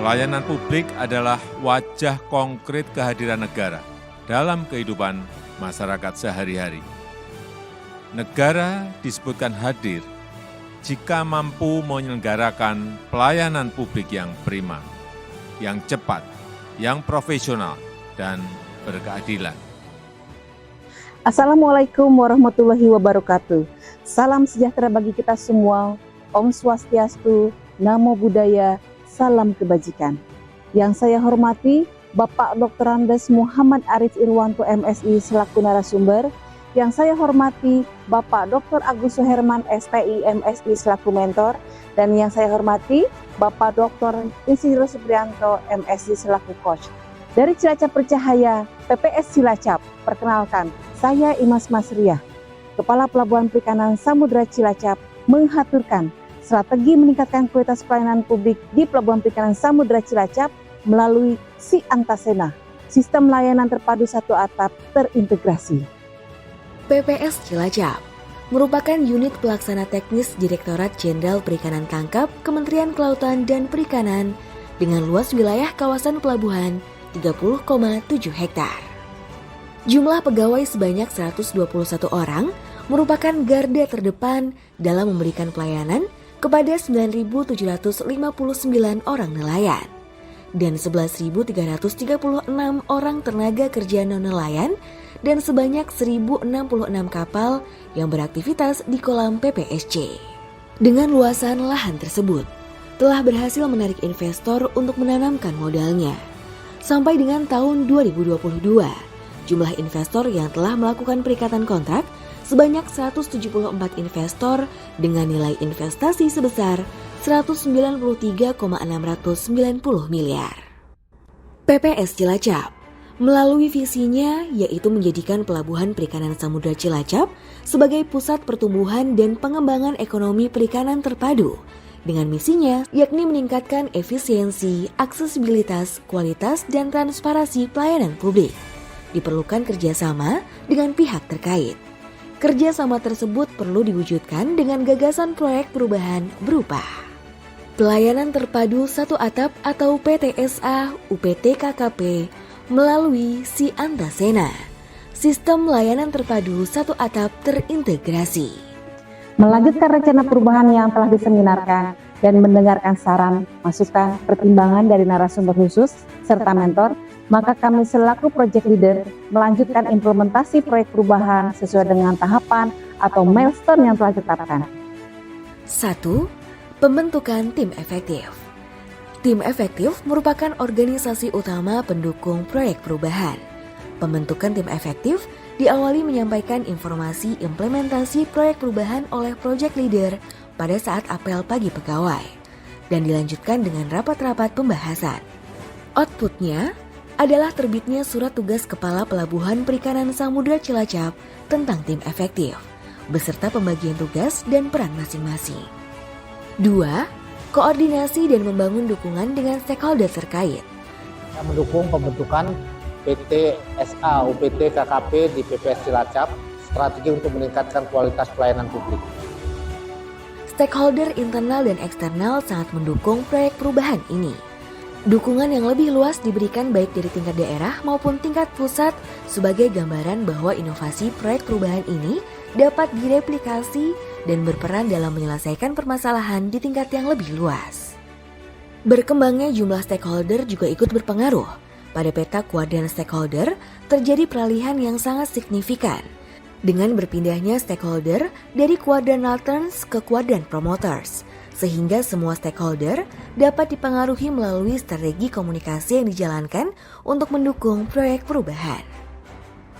Pelayanan publik adalah wajah konkret kehadiran negara dalam kehidupan masyarakat sehari-hari. Negara disebutkan hadir jika mampu menyelenggarakan pelayanan publik yang prima, yang cepat, yang profesional, dan berkeadilan. Assalamualaikum warahmatullahi wabarakatuh. Salam sejahtera bagi kita semua. Om Swastiastu, Namo Buddhaya, salam kebajikan. Yang saya hormati Bapak Dr. Andes Muhammad Arif Irwanto MSI selaku narasumber. Yang saya hormati Bapak Dr. Agus Suherman SPI MSI selaku mentor. Dan yang saya hormati Bapak Dr. Insinyur Supriyanto MSI selaku coach. Dari Cilacap Bercahaya, PPS Cilacap, perkenalkan, saya Imas Masriah, Kepala Pelabuhan Perikanan Samudra Cilacap, menghaturkan strategi meningkatkan kualitas pelayanan publik di Pelabuhan Perikanan Samudra Cilacap melalui Si Antasena, Sistem Layanan Terpadu Satu Atap Terintegrasi. PPS Cilacap merupakan unit pelaksana teknis Direktorat Jenderal Perikanan Tangkap Kementerian Kelautan dan Perikanan dengan luas wilayah kawasan pelabuhan 30,7 hektar. Jumlah pegawai sebanyak 121 orang merupakan garda terdepan dalam memberikan pelayanan kepada 9.759 orang nelayan dan 11.336 orang tenaga kerja non-nelayan dan sebanyak 1.066 kapal yang beraktivitas di kolam PPSC. Dengan luasan lahan tersebut, telah berhasil menarik investor untuk menanamkan modalnya. Sampai dengan tahun 2022, jumlah investor yang telah melakukan perikatan kontrak sebanyak 174 investor dengan nilai investasi sebesar 193,690 miliar. PPS Cilacap melalui visinya yaitu menjadikan Pelabuhan Perikanan Samudra Cilacap sebagai pusat pertumbuhan dan pengembangan ekonomi perikanan terpadu dengan misinya yakni meningkatkan efisiensi, aksesibilitas, kualitas, dan transparansi pelayanan publik. Diperlukan kerjasama dengan pihak terkait. Kerjasama tersebut perlu diwujudkan dengan gagasan proyek perubahan berupa Pelayanan Terpadu Satu Atap atau PTSA UPT KKP melalui Si Antasena, Sistem Layanan Terpadu Satu Atap Terintegrasi. Melanjutkan rencana perubahan yang telah diseminarkan dan mendengarkan saran, masukan, pertimbangan dari narasumber khusus serta mentor, maka kami selaku project leader melanjutkan implementasi proyek perubahan sesuai dengan tahapan atau milestone yang telah ditetapkan. 1. Pembentukan tim efektif. Tim efektif merupakan organisasi utama pendukung proyek perubahan. Pembentukan tim efektif diawali menyampaikan informasi implementasi proyek perubahan oleh project leader pada saat apel pagi pegawai dan dilanjutkan dengan rapat-rapat pembahasan. Outputnya adalah terbitnya surat tugas Kepala Pelabuhan Perikanan Samudra Cilacap tentang tim efektif, beserta pembagian tugas dan peran masing-masing. 2. Koordinasi dan membangun dukungan dengan stakeholder terkait. Kita mendukung pembentukan PTSA UPT KKP di PPS Cilacap, strategi untuk meningkatkan kualitas pelayanan publik. Stakeholder internal dan eksternal sangat mendukung proyek perubahan ini. Dukungan yang lebih luas diberikan baik dari tingkat daerah maupun tingkat pusat sebagai gambaran bahwa inovasi proyek perubahan ini dapat direplikasi dan berperan dalam menyelesaikan permasalahan di tingkat yang lebih luas. Berkembangnya jumlah stakeholder juga ikut berpengaruh. Pada peta kuadran stakeholder terjadi peralihan yang sangat signifikan dengan berpindahnya stakeholder dari kuadran alterns ke kuadran promoters, sehingga semua stakeholder dapat dipengaruhi melalui strategi komunikasi yang dijalankan untuk mendukung proyek perubahan.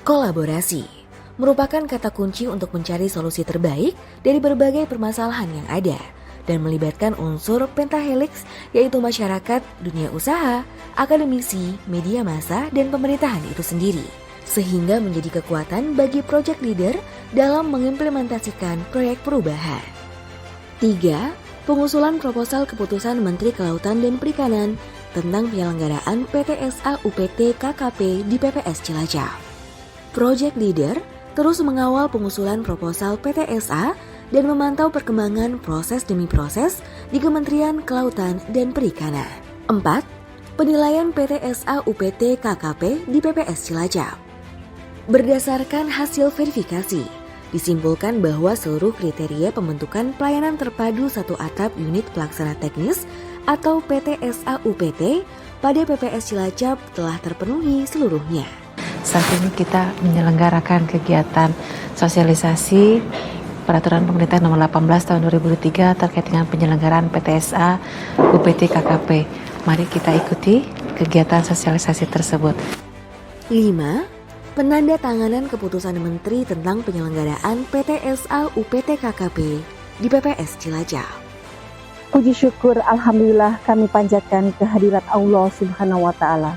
Kolaborasi merupakan kata kunci untuk mencari solusi terbaik dari berbagai permasalahan yang ada dan melibatkan unsur pentahelix yaitu masyarakat, dunia usaha, akademisi, media massa, dan pemerintahan itu sendiri, sehingga menjadi kekuatan bagi project leader dalam mengimplementasikan proyek perubahan. 3. Pengusulan proposal keputusan Menteri Kelautan dan Perikanan tentang penyelenggaraan PTSA UPT KKP di PPS Cilacap. Project Leader terus mengawal pengusulan proposal PTSA dan memantau perkembangan proses demi proses di Kementerian Kelautan dan Perikanan. 4. Penilaian PTSA UPT KKP di PPS Cilacap. Berdasarkan hasil verifikasi, disimpulkan bahwa seluruh kriteria pembentukan pelayanan terpadu satu atap unit pelaksana teknis atau PTSA UPT pada PPS Cilacap telah terpenuhi seluruhnya. Saat ini kita menyelenggarakan kegiatan sosialisasi Peraturan Pemerintah Nomor 18 Tahun 2003 terkait dengan penyelenggaraan PTSA UPT KKP. Mari kita ikuti kegiatan sosialisasi tersebut. 5. Penandatanganan keputusan Menteri tentang penyelenggaraan PTSA UPT KKP di PPS Cilacap. Puji syukur Alhamdulillah kami panjatkan kehadirat Allah Subhanahu wa Ta'ala.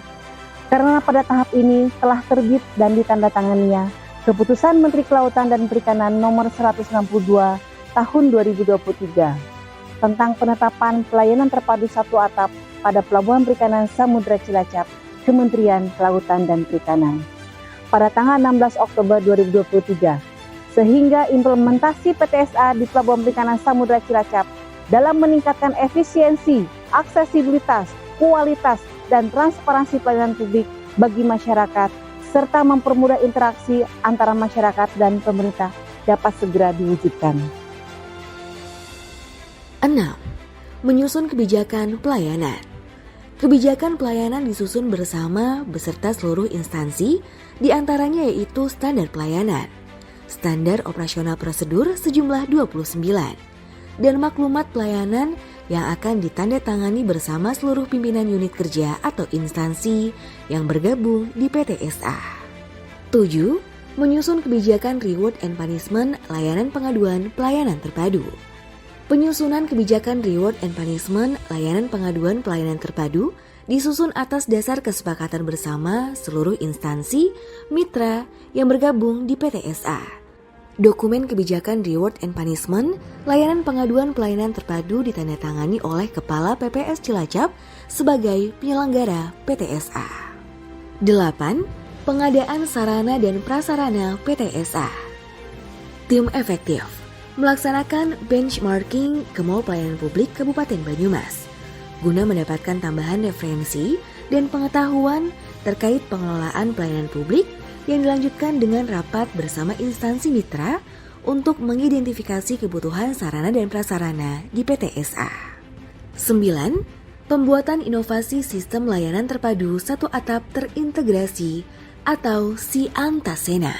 Karena pada tahap ini telah terbit dan ditandatanganinya Keputusan Menteri Kelautan dan Perikanan Nomor 162 Tahun 2023 tentang penetapan pelayanan terpadu satu atap pada Pelabuhan Perikanan Samudra Cilacap, Kementerian Kelautan dan Perikanan pada tanggal 16 Oktober 2023, sehingga implementasi PTSA di Pelabuhan Perikanan Samudra Cilacap dalam meningkatkan efisiensi, aksesibilitas, kualitas, dan transparansi pelayanan publik bagi masyarakat, serta mempermudah interaksi antara masyarakat dan pemerintah dapat segera diwujudkan. 6. Menyusun kebijakan pelayanan. Kebijakan pelayanan disusun bersama beserta seluruh instansi, diantaranya yaitu standar pelayanan, standar operasional prosedur sejumlah 29, dan maklumat pelayanan yang akan ditandatangani bersama seluruh pimpinan unit kerja atau instansi yang bergabung di PTSA. 7. Menyusun kebijakan reward and punishment layanan pengaduan pelayanan terpadu. Penyusunan kebijakan reward and punishment layanan pengaduan pelayanan terpadu disusun atas dasar kesepakatan bersama seluruh instansi mitra yang bergabung di PTSA. Dokumen kebijakan reward and punishment layanan pengaduan pelayanan terpadu ditandatangani oleh Kepala PPS Cilacap sebagai penyelenggara PTSA. 8. Pengadaan sarana dan prasarana PTSA. Tim efektif melaksanakan benchmarking ke Mall Pelayanan Publik Kabupaten Banyumas guna mendapatkan tambahan referensi dan pengetahuan terkait pengelolaan pelayanan publik yang dilanjutkan dengan rapat bersama instansi mitra untuk mengidentifikasi kebutuhan sarana dan prasarana di PTSA. 9. Pembuatan inovasi sistem layanan terpadu satu atap terintegrasi atau SIANTASENA.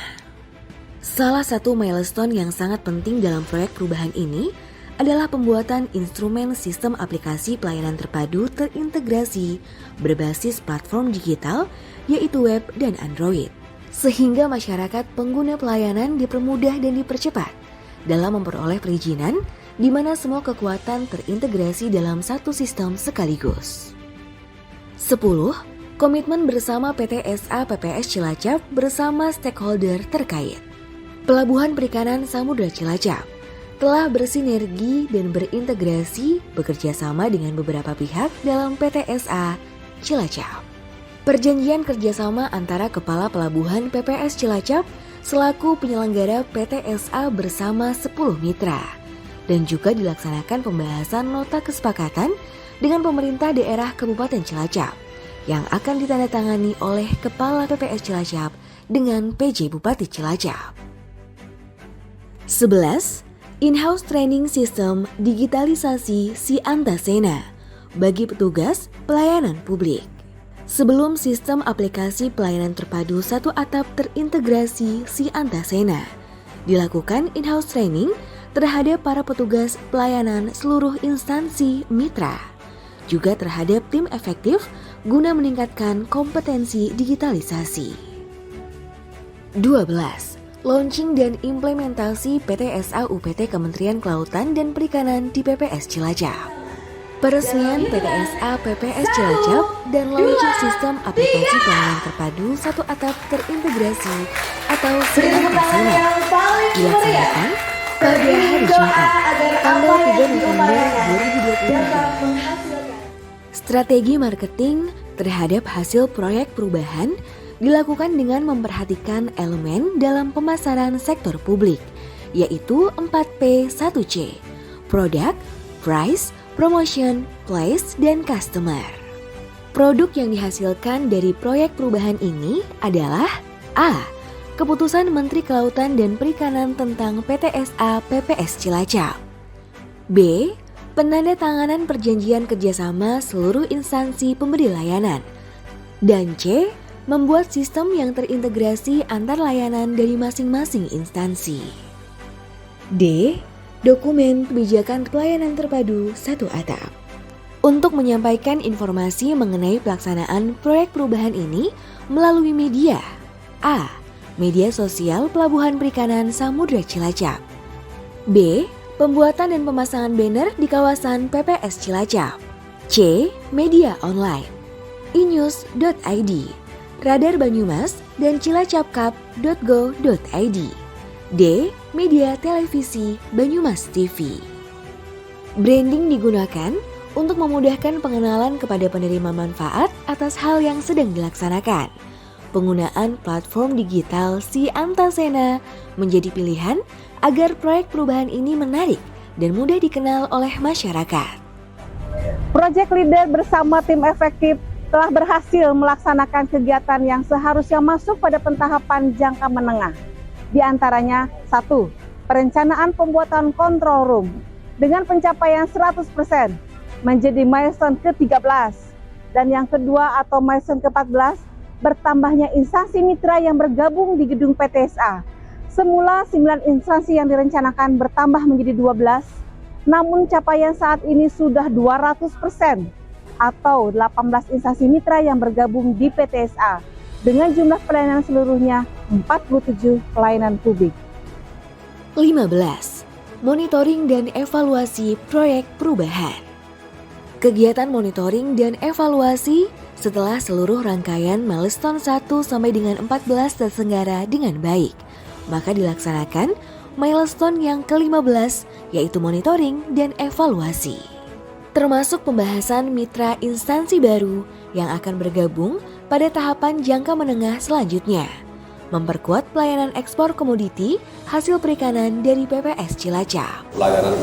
Salah satu milestone yang sangat penting dalam proyek perubahan ini adalah pembuatan instrumen sistem aplikasi pelayanan terpadu terintegrasi berbasis platform digital yaitu web dan Android. Sehingga masyarakat pengguna pelayanan dipermudah dan dipercepat dalam memperoleh perizinan di mana semua kekuatan terintegrasi dalam satu sistem sekaligus. 10. Komitmen bersama PTSA PPS Cilacap bersama stakeholder terkait. Pelabuhan Perikanan Samudra Cilacap telah bersinergi dan berintegrasi bekerja sama dengan beberapa pihak dalam PTSA Cilacap. Perjanjian kerjasama antara Kepala Pelabuhan PPS Cilacap selaku penyelenggara PTSA bersama 10 mitra dan juga dilaksanakan pembahasan nota kesepakatan dengan pemerintah daerah Kabupaten Cilacap yang akan ditandatangani oleh Kepala PPS Cilacap dengan PJ Bupati Cilacap. 11. In-house training system digitalisasi SIANTASENA bagi petugas pelayanan publik. Sebelum sistem aplikasi pelayanan terpadu satu atap terintegrasi SIANTASENA, dilakukan in-house training terhadap para petugas pelayanan seluruh instansi mitra, juga terhadap tim efektif guna meningkatkan kompetensi digitalisasi. 12. Launching dan implementasi PTSA UPT Kementerian Kelautan dan Perikanan di PPS Cilacap. Peresmian PTSA PPS Cilacap dan launching sistem aplikasi pelayanan terpadu satu atap terintegrasi atau SIANTASENA dilaksanakan pada hari Jumat, tanggal 3 November 2023. Strategi marketing terhadap hasil proyek perubahan dilakukan dengan memperhatikan elemen dalam pemasaran sektor publik, yaitu 4P1C, Product, Price, Promotion, Place, dan Customer. Produk yang dihasilkan dari proyek perubahan ini adalah A. Keputusan Menteri Kelautan dan Perikanan tentang PTSA PPS Cilacap. B. Penandatanganan perjanjian kerjasama seluruh instansi pemberi layanan. Dan C. Membuat sistem yang terintegrasi antar layanan dari masing-masing instansi. D. Dokumen kebijakan pelayanan terpadu satu atap. Untuk menyampaikan informasi mengenai pelaksanaan proyek perubahan ini melalui media. A. Media sosial Pelabuhan Perikanan Samudra Cilacap. B. Pembuatan dan pemasangan banner di kawasan PPS Cilacap. C. Media online. inews.id, Radar Banyumas, dan cilacapcup.go.id. D. Media televisi Banyumas TV. Branding digunakan untuk memudahkan pengenalan kepada penerima manfaat atas hal yang sedang dilaksanakan. Penggunaan platform digital Si Antasena menjadi pilihan agar proyek perubahan ini menarik dan mudah dikenal oleh masyarakat. Project Leader bersama tim efektif telah berhasil melaksanakan kegiatan yang seharusnya masuk pada pentahapan jangka menengah. Di antaranya, 1. Perencanaan pembuatan control room dengan pencapaian 100%. Menjadi milestone ke-13, dan yang kedua atau milestone ke-14 bertambahnya instansi mitra yang bergabung di gedung PTSA. Semula 9 instansi yang direncanakan bertambah menjadi 12, namun capaian saat ini sudah 200% atau 18 instansi mitra yang bergabung di PTSA dengan jumlah pelayanan seluruhnya 47 pelayanan publik. 15. Monitoring dan evaluasi proyek perubahan. Kegiatan monitoring dan evaluasi setelah seluruh rangkaian milestone 1 sampai dengan 14 terselenggara dengan baik, maka dilaksanakan milestone yang ke-15 yaitu monitoring dan evaluasi. Termasuk pembahasan mitra instansi baru yang akan bergabung pada tahapan jangka menengah selanjutnya. Memperkuat pelayanan ekspor komoditi hasil perikanan dari PPS Cilacap. Pelayanan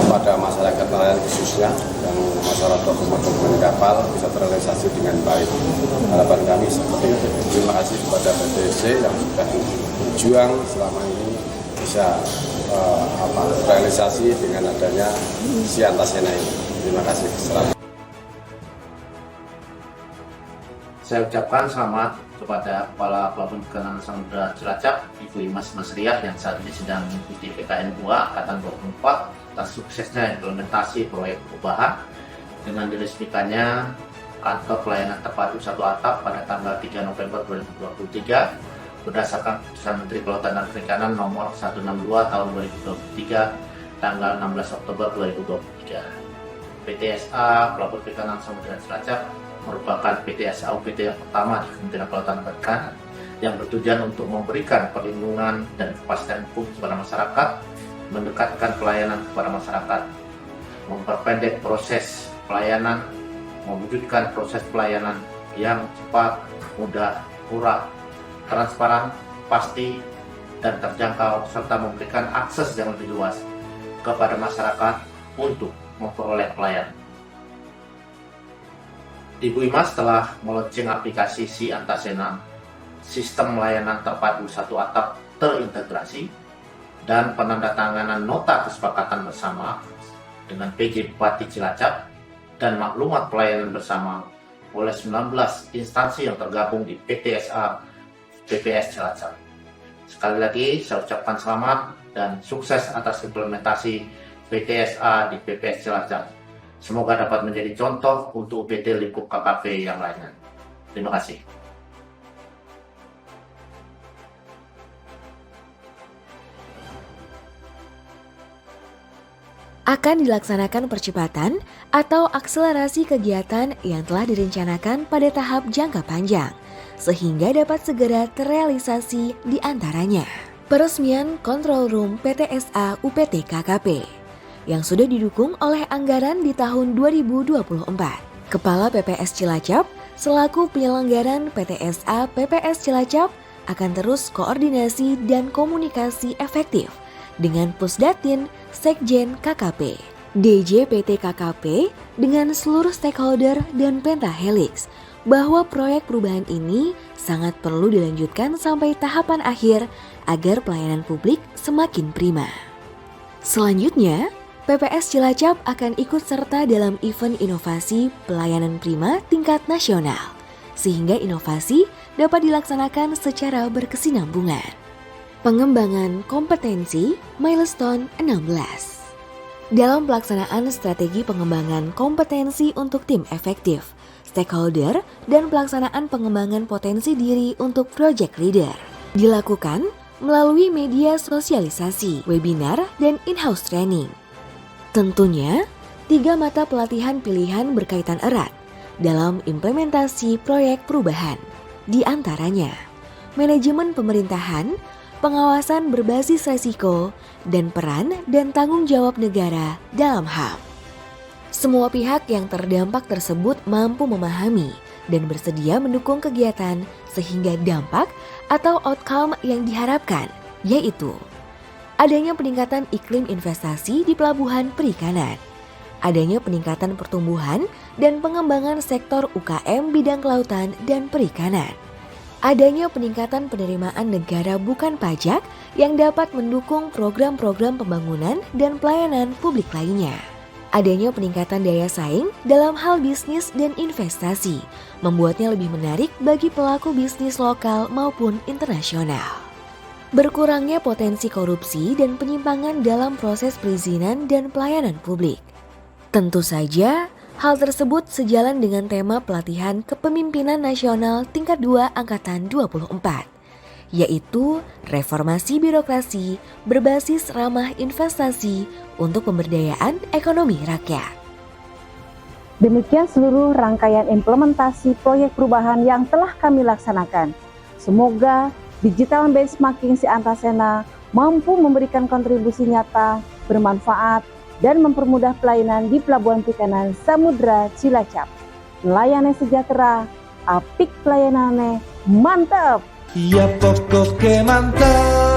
kepada masyarakat nelayan khususnya yang masalah dokumen kapal bisa terrealisasi dengan baik. Harapan kami seperti itu. Terima kasih kepada PTC yang sudah berjuang selama ini bisa realisasi dengan adanya Si Antasena ini. Terima kasih. Selamat. Saya ucapkan selamat kepada Kepala Pelabuhan Perikanan Samudra Cilacap, Ibu Imas Masriah yang saat ini sedang mengikuti PKN 2 Angkatan 24 atas suksesnya implementasi proyek perubahan dengan diresmikannya kantor pelayanan terpadu satu atap pada tanggal 3 November 2023 berdasarkan Keputusan Menteri Kelautan dan Perikanan nomor 162 tahun 2023 tanggal 16 Oktober 2023. PTSA Pelabuhan Perikanan Samudra Cilacap merupakan PTSA UPT yang pertama di Kementerian Kelautan dan Perikanan yang bertujuan untuk memberikan perlindungan dan kepastian hukum kepada masyarakat, mendekatkan pelayanan kepada masyarakat, memperpendek proses pelayanan, mewujudkan proses pelayanan yang cepat, mudah, murah, transparan, pasti, dan terjangkau, serta memberikan akses yang lebih luas kepada masyarakat untuk memperoleh pelayanan. Ibu Imas telah meluncurkan aplikasi Si Antasena, sistem layanan terpadu satu atap terintegrasi, dan penandatanganan nota kesepakatan bersama dengan PJ Bupati Cilacap dan maklumat pelayanan bersama oleh 19 instansi yang tergabung di PTSA PPS Cilacap. Sekali lagi saya ucapkan selamat dan sukses atas implementasi PTSA di PPS Cilacap. Semoga dapat menjadi contoh untuk UPT lingkup KKP yang lainnya. Terima kasih. Akan dilaksanakan percepatan atau akselerasi kegiatan yang telah direncanakan pada tahap jangka panjang, sehingga dapat segera terrealisasi di antaranya. Peresmian Control Room PTSA UPT KKP yang sudah didukung oleh anggaran di tahun 2024. Kepala PPS Cilacap selaku penyelenggaran PTSA PPS Cilacap akan terus koordinasi dan komunikasi efektif dengan Pusdatin Sekjen KKP DJ PT KKP dengan seluruh stakeholder dan Pentahelix bahwa proyek perubahan ini sangat perlu dilanjutkan sampai tahapan akhir agar pelayanan publik semakin prima. Selanjutnya, PPS Cilacap akan ikut serta dalam event inovasi pelayanan prima tingkat nasional, sehingga inovasi dapat dilaksanakan secara berkesinambungan. Pengembangan kompetensi milestone 16. Dalam pelaksanaan strategi pengembangan kompetensi untuk tim efektif, stakeholder, dan pelaksanaan pengembangan potensi diri untuk project leader dilakukan melalui media sosialisasi, webinar, dan in-house training. Tentunya, 3 mata pelatihan pilihan berkaitan erat dalam implementasi proyek perubahan. Di antaranya, manajemen pemerintahan, pengawasan berbasis resiko, dan peran dan tanggung jawab negara dalam HAM. Semua pihak yang terdampak tersebut mampu memahami dan bersedia mendukung kegiatan sehingga dampak atau outcome yang diharapkan, yaitu adanya peningkatan iklim investasi di pelabuhan perikanan, adanya peningkatan pertumbuhan dan pengembangan sektor UKM bidang kelautan dan perikanan, adanya peningkatan penerimaan negara bukan pajak yang dapat mendukung program-program pembangunan dan pelayanan publik lainnya, adanya peningkatan daya saing dalam hal bisnis dan investasi, membuatnya lebih menarik bagi pelaku bisnis lokal maupun internasional. Berkurangnya potensi korupsi dan penyimpangan dalam proses perizinan dan pelayanan publik. Tentu saja, hal tersebut sejalan dengan tema pelatihan kepemimpinan nasional tingkat 2 Angkatan 24, yaitu reformasi birokrasi berbasis ramah investasi untuk pemberdayaan ekonomi rakyat. Demikian seluruh rangkaian implementasi proyek perubahan yang telah kami laksanakan. Semoga digital benchmarking Si Antasena mampu memberikan kontribusi nyata, bermanfaat, dan mempermudah pelayanan di Pelabuhan Perikanan Samudra Cilacap. Nelayannya sejahtera, apik pelayanannya mantap. Ya pokoknya mantap.